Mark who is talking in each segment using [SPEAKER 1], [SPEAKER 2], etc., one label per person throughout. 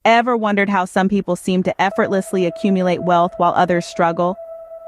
[SPEAKER 1] Ever wondered how some people seem to effortlessly accumulate wealth while others struggle?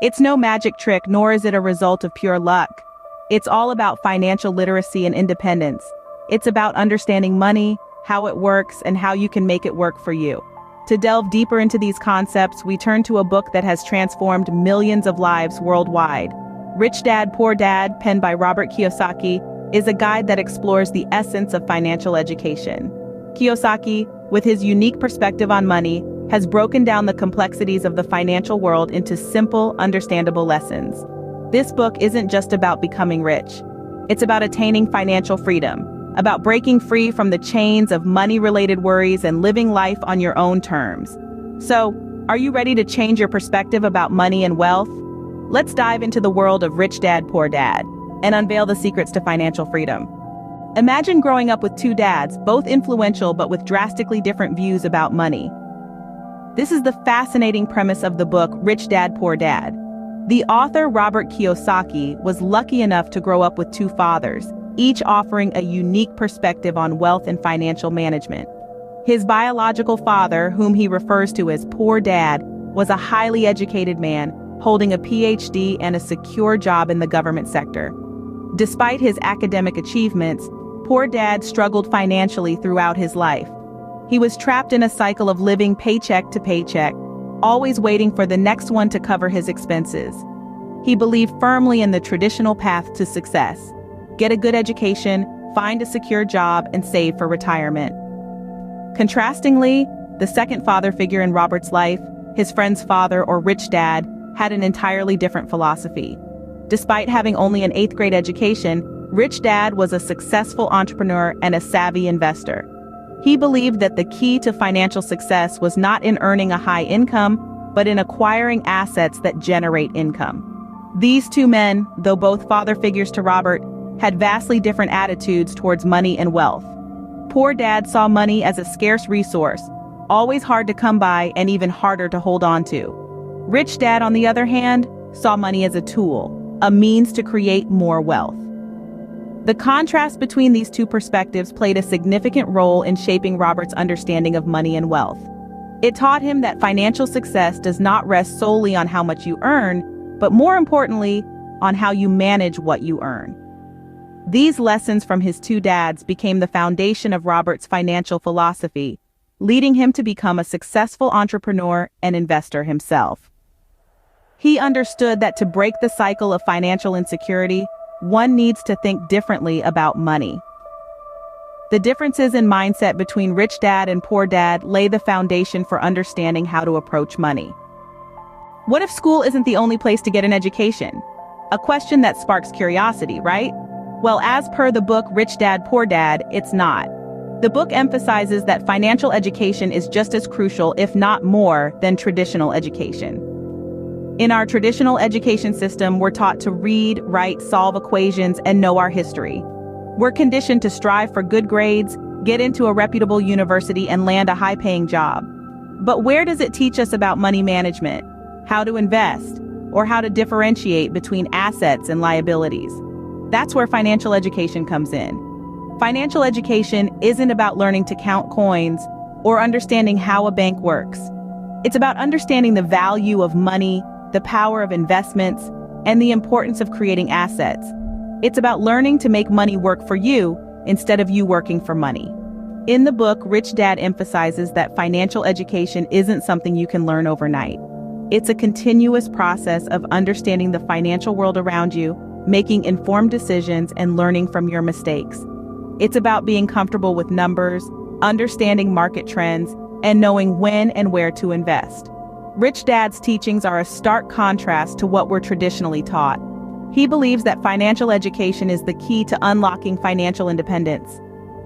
[SPEAKER 1] It's no magic trick, nor is it a result of pure luck. It's all about financial literacy and independence. It's about understanding money, how it works, and how you can make it work for you. To delve deeper into these concepts, we turn to a book that has transformed millions of lives worldwide. Rich Dad, Poor Dad, penned by Robert Kiyosaki, is a guide that explores the essence of financial education. Kiyosaki, with his unique perspective on money, has broken down the complexities of the financial world into simple, understandable lessons. This book isn't just about becoming rich. It's about attaining financial freedom, about breaking free from the chains of money-related worries and living life on your own terms. So, are you ready to change your perspective about money and wealth? Let's dive into the world of Rich Dad, Poor Dad and unveil the secrets to financial freedom. Imagine growing up with two dads, both influential but with drastically different views about money. This is the fascinating premise of the book Rich Dad, Poor Dad. The author, Robert Kiyosaki, was lucky enough to grow up with two fathers, each offering a unique perspective on wealth and financial management. His biological father, whom he refers to as Poor Dad, was a highly educated man, holding a PhD and a secure job in the government sector. Despite his academic achievements, Poor Dad struggled financially throughout his life. He was trapped in a cycle of living paycheck to paycheck, always waiting for the next one to cover his expenses. He believed firmly in the traditional path to success: get a good education, find a secure job, and save for retirement. Contrastingly, the second father figure in Robert's life, his friend's father or Rich Dad, had an entirely different philosophy. Despite having only an 8th grade education, Rich Dad was a successful entrepreneur and a savvy investor. He believed that the key to financial success was not in earning a high income, but in acquiring assets that generate income. These two men, though both father figures to Robert, had vastly different attitudes towards money and wealth. Poor Dad saw money as a scarce resource, always hard to come by and even harder to hold on to. Rich Dad, on the other hand, saw money as a tool, a means to create more wealth. The contrast between these two perspectives played a significant role in shaping Robert's understanding of money and wealth. It taught him that financial success does not rest solely on how much you earn, but more importantly, on how you manage what you earn. These lessons from his two dads became the foundation of Robert's financial philosophy, leading him to become a successful entrepreneur and investor himself. He understood that to break the cycle of financial insecurity, one needs to think differently about money. The differences in mindset between Rich Dad and Poor Dad lay the foundation for understanding how to approach money. What if school isn't the only place to get an education? A question that sparks curiosity, right? Well, as per the book Rich Dad, Poor Dad, it's not. The book emphasizes that financial education is just as crucial, if not more, than traditional education. In our traditional education system, we're taught to read, write, solve equations, and know our history. We're conditioned to strive for good grades, get into a reputable university, and land a high-paying job. But where does it teach us about money management, how to invest, or how to differentiate between assets and liabilities? That's where financial education comes in. Financial education isn't about learning to count coins or understanding how a bank works. It's about understanding the value of money, the power of investments, and the importance of creating assets. It's about learning to make money work for you instead of you working for money. In the book, Rich Dad emphasizes that financial education isn't something you can learn overnight. It's a continuous process of understanding the financial world around you, making informed decisions, and learning from your mistakes. It's about being comfortable with numbers, understanding market trends, and knowing when and where to invest. Rich Dad's teachings are a stark contrast to what we're traditionally taught. He believes that financial education is the key to unlocking financial independence.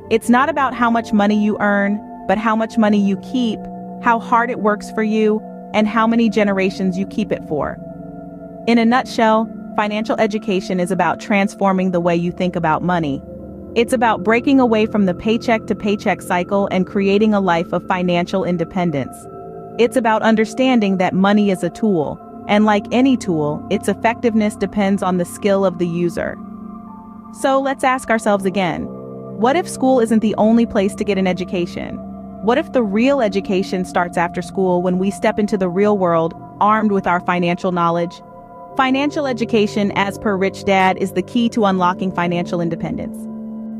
[SPEAKER 1] It's not about how much money you earn, but how much money you keep, how hard it works for you, and how many generations you keep it for. In a nutshell, financial education is about transforming the way you think about money. It's about breaking away from the paycheck to paycheck cycle and creating a life of financial independence. It's about understanding that money is a tool, and like any tool, its effectiveness depends on the skill of the user. So let's ask ourselves again, what if school isn't the only place to get an education? What if the real education starts after school when we step into the real world armed with our financial knowledge? Financial education, as per Rich Dad, is the key to unlocking financial independence.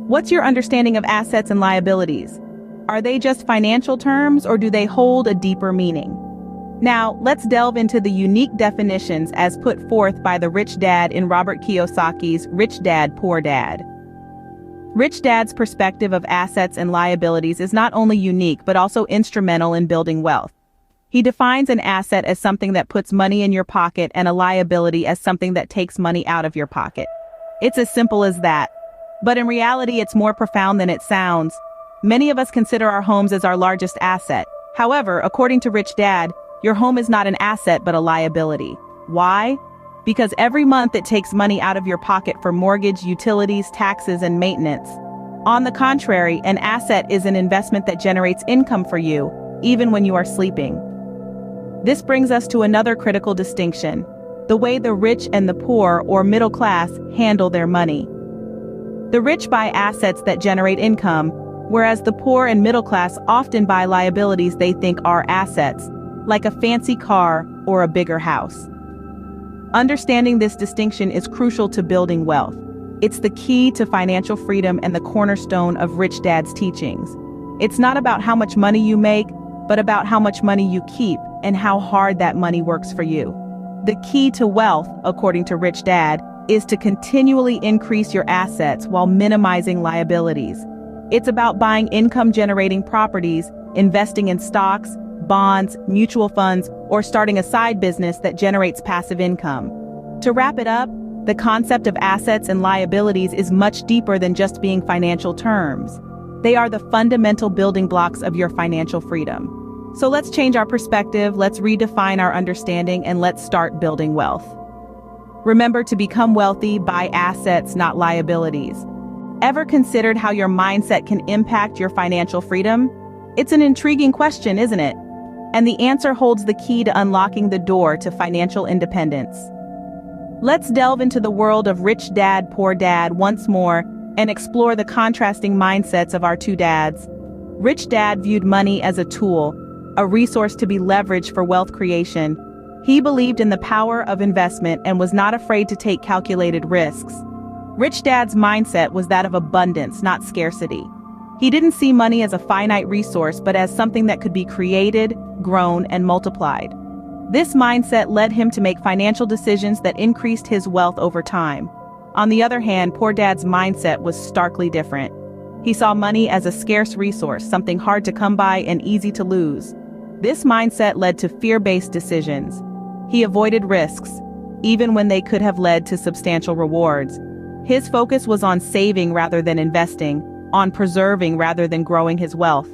[SPEAKER 1] What's your understanding of assets and liabilities? Are they just financial terms, or do they hold a deeper meaning? Now, let's delve into the unique definitions as put forth by the Rich Dad in Robert Kiyosaki's Rich Dad, Poor Dad. Rich Dad's perspective of assets and liabilities is not only unique but also instrumental in building wealth. He defines an asset as something that puts money in your pocket and a liability as something that takes money out of your pocket. It's as simple as that. But in reality, it's more profound than it sounds. Many of us consider our homes as our largest asset. However, according to Rich Dad, your home is not an asset but a liability. Why? Because every month it takes money out of your pocket for mortgage, utilities, taxes, and maintenance. On the contrary, an asset is an investment that generates income for you, even when you are sleeping. This brings us to another critical distinction: the way the rich and the poor, or middle class, handle their money. The rich buy assets that generate income, whereas the poor and middle class often buy liabilities they think are assets, like a fancy car or a bigger house. Understanding this distinction is crucial to building wealth. It's the key to financial freedom and the cornerstone of Rich Dad's teachings. It's not about how much money you make, but about how much money you keep and how hard that money works for you. The key to wealth, according to Rich Dad, is to continually increase your assets while minimizing liabilities. It's about buying income-generating properties, investing in stocks, bonds, mutual funds, or starting a side business that generates passive income. To wrap it up, the concept of assets and liabilities is much deeper than just being financial terms. They are the fundamental building blocks of your financial freedom. So let's change our perspective, let's redefine our understanding, and let's start building wealth. Remember, to become wealthy, buy assets, not liabilities. Ever considered how your mindset can impact your financial freedom? It's an intriguing question, isn't it? And the answer holds the key to unlocking the door to financial independence. Let's delve into the world of Rich Dad, Poor Dad once more and explore the contrasting mindsets of our two dads. Rich Dad viewed money as a tool, a resource to be leveraged for wealth creation. He believed in the power of investment and was not afraid to take calculated risks. Rich Dad's mindset was that of abundance, not scarcity. He didn't see money as a finite resource, but as something that could be created, grown, and multiplied. This mindset led him to make financial decisions that increased his wealth over time. On the other hand, Poor Dad's mindset was starkly different. He saw money as a scarce resource, something hard to come by and easy to lose. This mindset led to fear-based decisions. He avoided risks, even when they could have led to substantial rewards. His focus was on saving rather than investing, on preserving rather than growing his wealth.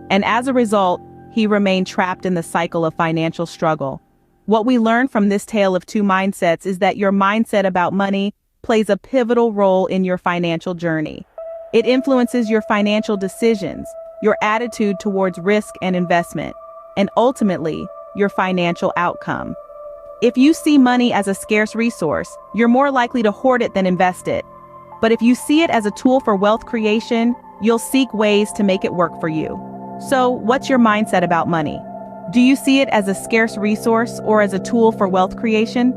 [SPEAKER 1] And as a result, he remained trapped in the cycle of financial struggle. What we learn from this tale of two mindsets is that your mindset about money plays a pivotal role in your financial journey. It influences your financial decisions, your attitude towards risk and investment, and ultimately, your financial outcome. If you see money as a scarce resource, you're more likely to hoard it than invest it. But if you see it as a tool for wealth creation, you'll seek ways to make it work for you. So, what's your mindset about money? Do you see it as a scarce resource or as a tool for wealth creation?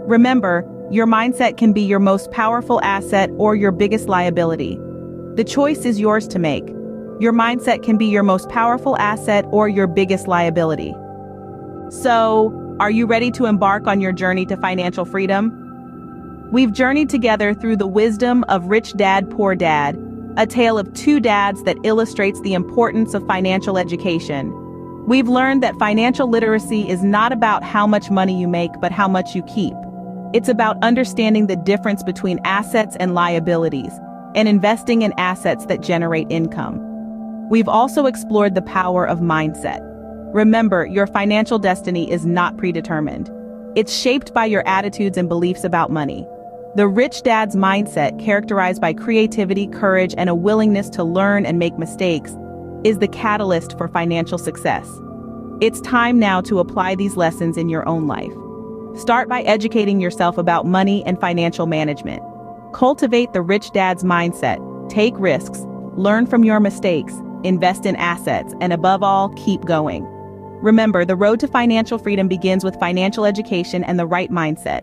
[SPEAKER 1] Remember, your mindset can be your most powerful asset or your biggest liability. The choice is yours to make. Your mindset can be your most powerful asset or your biggest liability. So, are you ready to embark on your journey to financial freedom? We've journeyed together through the wisdom of Rich Dad, Poor Dad, a tale of two dads that illustrates the importance of financial education. We've learned that financial literacy is not about how much money you make, but how much you keep. It's about understanding the difference between assets and liabilities, and investing in assets that generate income. We've also explored the power of mindset. Remember, your financial destiny is not predetermined. It's shaped by your attitudes and beliefs about money. The Rich Dad's mindset, characterized by creativity, courage, and a willingness to learn and make mistakes, is the catalyst for financial success. It's time now to apply these lessons in your own life. Start by educating yourself about money and financial management. Cultivate the Rich Dad's mindset, take risks, learn from your mistakes, invest in assets, and above all, keep going. Remember, the road to financial freedom begins with financial education and the right mindset.